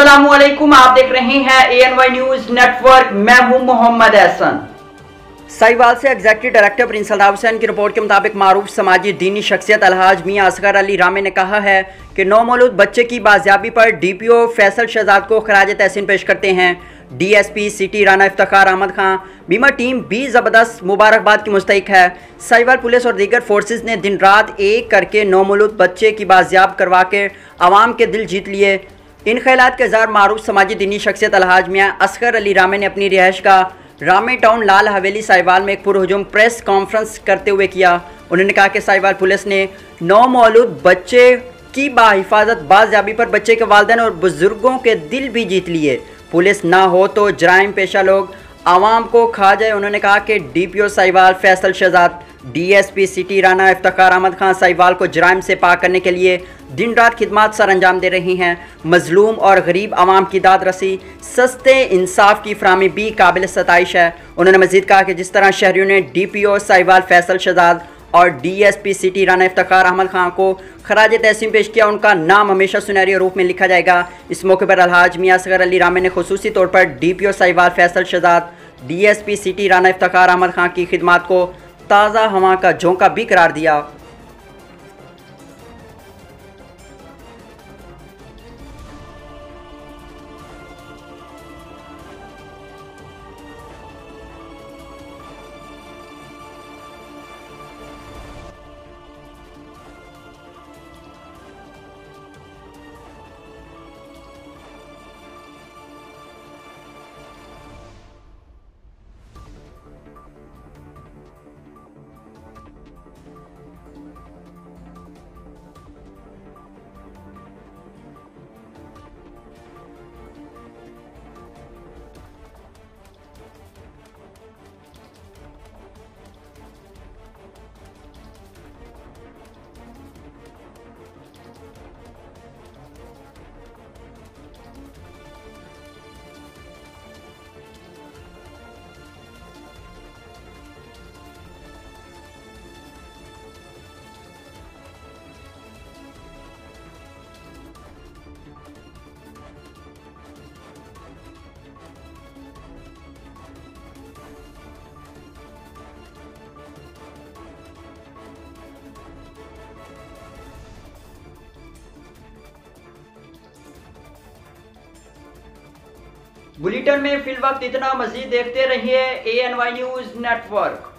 अस्सलामुअलैकुम, आप देख रहे हैं ANY न्यूज नेटवर्क। मैं हूं मोहम्मद एहसन। साहिवाल से executive director Prince Altaf Hussain की रिपोर्ट के मुताबिक मारूफ समाजी दीनी शख्सियत अलहाज मियां असगर अली रामे ने कहा है कि नौमौलूद बच्चे की बाजियाबी पर DPO फैसल शहजाद को खराज तहसीन पेश करते हैं। DSP सिटी राना इफ्तिखार अहमद खान बीमा टीम भी ज़बरदस्त मुबारकबाद की मुस्तहिक है। साहिवाल पुलिस और दीगर फोर्सेज ने दिन रात एक करके नौमौलूद बच्चे की बाजियाब करवा के आवाम के दिल जीत लिए। इन ख्यालात के ज़ार मारूफ समाजी दीनी शख्सियत अलहाज मियां असगर अली रामे ने अपनी रिहाइश का रामे टाउन लाल हवेली साहिवाल में एक पुरहुजूम प्रेस कॉन्फ्रेंस करते हुए किया। उन्होंने कहा कि साहिवाल पुलिस ने नौमौलूद बच्चे की बाहिफाजत बाजियाबी पर बच्चे के वालिदैन और बुजुर्गों के दिल भी जीत लिए। पुलिस ना हो तो जराइम पेशा लोग आवाम को खा जाए। उन्होंने कहा कि DPO Sahiwal Faisal Shahzad, DSP city Rana Iftikhar Ahmed Khan Sahiwal को जराइम से पाक करने के लिए दिन रात खिदमात सर अंजाम दे रही हैं। मजलूम और गरीब आवाम की दाद रसी, सस्ते इंसाफ की फराहमी भी काबिल सताइश है। उन्होंने मजीद कहा कि जिस तरह शहरियों ने DPO साहिवाल फैसल शहजाद और DSP सिटी राना इफ्तिखार अहमद खान को खराज तहसीन पेश किया, उनका नाम हमेशा सुनहरी रूप में लिखा जाएगा। इस मौके पर अलहाज मियां असगर अली रामे ने खुसूसी तौर पर DPO Sahiwal Faisal Shahzad, DSP city Rana Iftikhar Ahmed Khan की खिदमात को ताज़ा हवा का झोंका भी करार दिया। बुलेटिन में फिल वक्त इतना, मजीद देखते रहिए ANY न्यूज नेटवर्क।